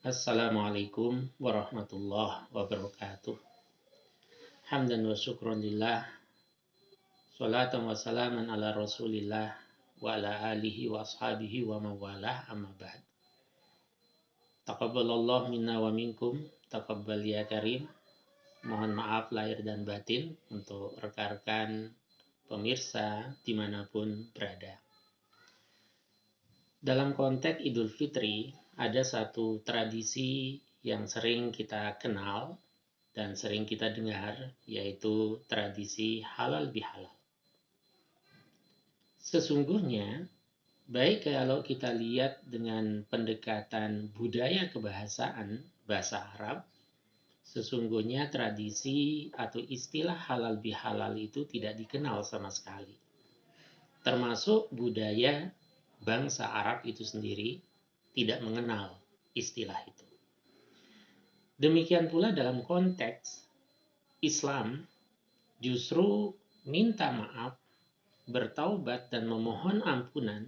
Assalamualaikum warahmatullahi wabarakatuh. Hamdan wa syukran lillah. Salatan wa salaman ala rasulillah wa ala alihi wa ashabihi wa mawalah amma ba'd. Taqabbalallah minna wa minkum. Taqabbal ya karim. Mohon maaf lahir dan batin untuk rekan-rekan pemirsa dimanapun berada. Dalam konteks Idul Fitri, ada satu tradisi yang sering kita kenal dan sering kita dengar, yaitu tradisi halal bihalal. Sesungguhnya, baik kalau kita lihat dengan pendekatan budaya kebahasaan, bahasa Arab, sesungguhnya tradisi atau istilah halal bihalal itu tidak dikenal sama sekali. Termasuk budaya bangsa Arab itu sendiri tidak mengenal istilah itu. Demikian pula dalam konteks Islam, justru minta maaf, bertaubat dan memohon ampunan,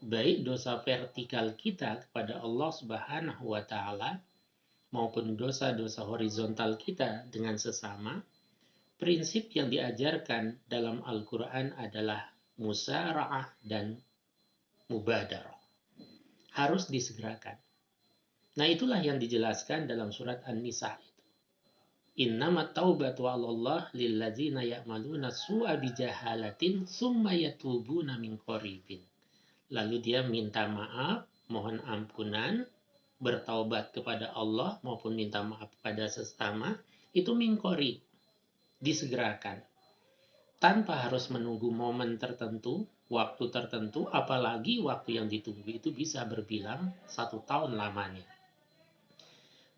baik dosa vertikal kita kepada Allah Subhanahu wa Ta'ala maupun dosa-dosa horizontal kita dengan sesama, prinsip yang diajarkan dalam Al-Quran adalah musara'ah dan mubadarah. Harus disegerakan. Nah, itulah yang dijelaskan dalam surat An-Nisa itu. Innamat taubatu 'alallah lilladzina ya'maluna su'a bijahalatin tsumma yatubuna min qaribin. Lalu dia minta maaf, mohon ampunan, bertaubat kepada Allah maupun minta maaf kepada sesama, itu min qarib, disegerakan. Tanpa harus menunggu momen tertentu, waktu tertentu, apalagi waktu yang ditunggu itu bisa berbilang 1 tahun lamanya.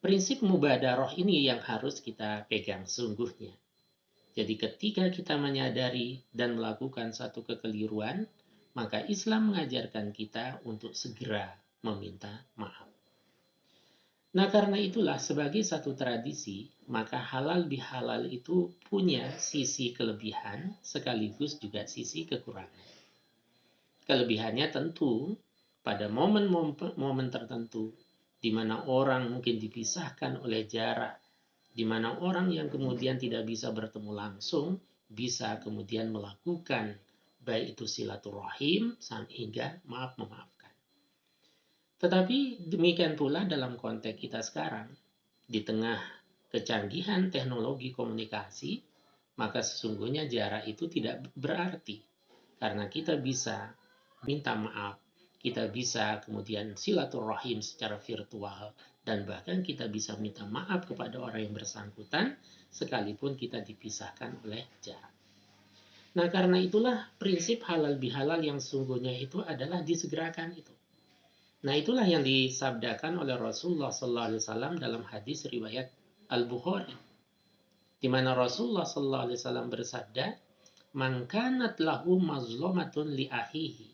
Prinsip mubadaroh ini yang harus kita pegang sungguhnya. Jadi ketika kita menyadari dan melakukan satu kekeliruan, maka Islam mengajarkan kita untuk segera meminta maaf. Nah, karena itulah sebagai satu tradisi, maka halal bihalal itu punya sisi kelebihan sekaligus juga sisi kekurangan. Kelebihannya tentu pada momen-momen tertentu di mana orang mungkin dipisahkan oleh jarak, di mana orang yang kemudian tidak bisa bertemu langsung, bisa kemudian melakukan baik itu silaturahim hingga memaafkan. Tetapi demikian pula dalam konteks kita sekarang, di tengah kecanggihan teknologi komunikasi, maka sesungguhnya jarak itu tidak berarti. Karena kita bisa minta maaf, kita bisa kemudian silaturahim secara virtual, dan bahkan kita bisa minta maaf kepada orang yang bersangkutan sekalipun kita dipisahkan oleh jarak. Nah, karena itulah prinsip halal bihalal yang sungguhnya itu adalah disegerakan itu. Nah, itulah yang disabdakan oleh Rasulullah SAW dalam hadis riwayat Al-Bukhari, di mana Rasulullah SAW bersabda, "Man kanat lahu mazlumatun li ahihi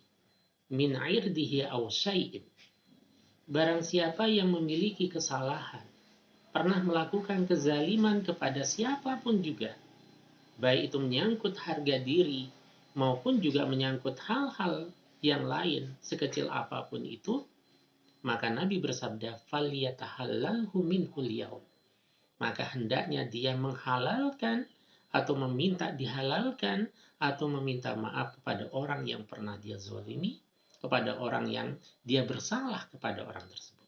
min irdihi aw syai'in." Barang siapa yang memiliki kesalahan, pernah melakukan kezaliman kepada siapapun juga, baik itu menyangkut harga diri maupun juga menyangkut hal-hal yang lain sekecil apapun itu, maka Nabi bersabda, "Falyatahallalhu minhul yaum." Maka hendaknya dia menghalalkan atau meminta dihalalkan atau meminta maaf kepada orang yang pernah dia zalimi, kepada orang yang dia bersalah kepada orang tersebut.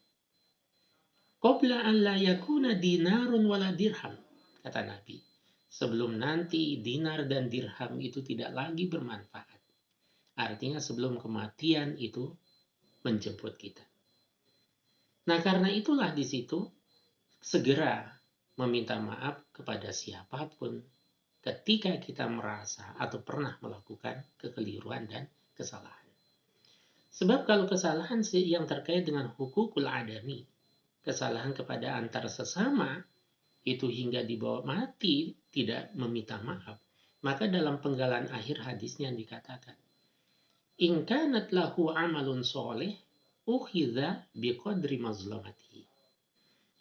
Qabla an la yakuna dinarun wala dirham, kata Nabi. Sebelum nanti dinar dan dirham itu tidak lagi bermanfaat. Artinya sebelum kematian itu menjemput kita. Nah, karena itulah di situ segera meminta maaf kepada siapapun ketika kita merasa atau pernah melakukan kekeliruan dan kesalahan. Sebab kalau kesalahan yang terkait dengan hukukul adami, kesalahan kepada antar sesama, itu hingga dibawa mati tidak meminta maaf, maka dalam penggalan akhir hadisnya dikatakan, "In kanat lahu amalun soleh, ukhidha biqadri mazlamatihi."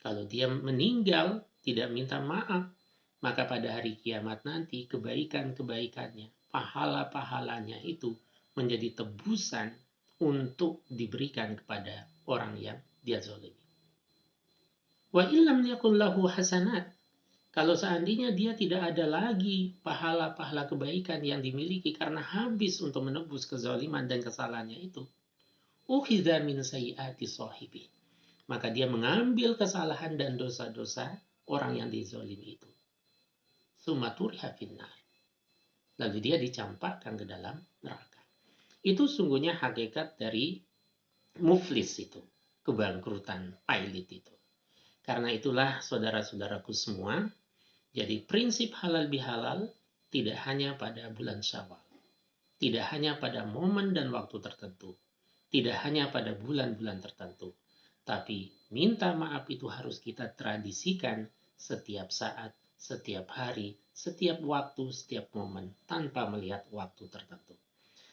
Kalau dia meninggal tidak minta maaf, maka pada hari kiamat nanti kebaikan-kebaikannya, pahala-pahalanya itu menjadi tebusan untuk diberikan kepada orang yang dia zalimi. Wa illam yakun lahu hasanat. Kalau seandainya dia tidak ada lagi pahala-pahala kebaikan yang dimiliki karena habis untuk menebus kezaliman dan kesalahannya itu, ukhidha min sayyiati sahibi. Maka dia mengambil kesalahan dan dosa-dosa orang yang dizalimi itu. Sumaturiha finnar. Lalu dia dicampakkan ke dalam neraka. Itu sungguhnya hakikat dari muflis itu, kebangkrutan, pailit itu. Karena itulah saudara-saudaraku semua, jadi prinsip halal bihalal tidak hanya pada bulan Syawal, tidak hanya pada momen dan waktu tertentu, tidak hanya pada bulan-bulan tertentu, tapi minta maaf itu harus kita tradisikan setiap saat, setiap hari, setiap waktu, setiap momen, tanpa melihat waktu tertentu.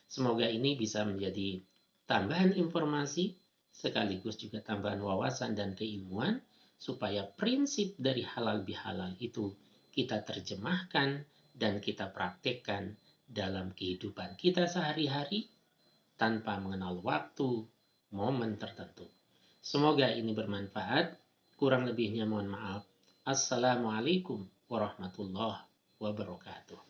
Semoga ini bisa menjadi tambahan informasi, sekaligus juga tambahan wawasan dan keilmuan, supaya prinsip dari halal bihalal itu kita terjemahkan dan kita praktekkan dalam kehidupan kita sehari-hari tanpa mengenal waktu, momen tertentu. Semoga ini bermanfaat. Kurang lebihnya mohon maaf. Assalamualaikum warahmatullahi wabarakatuh.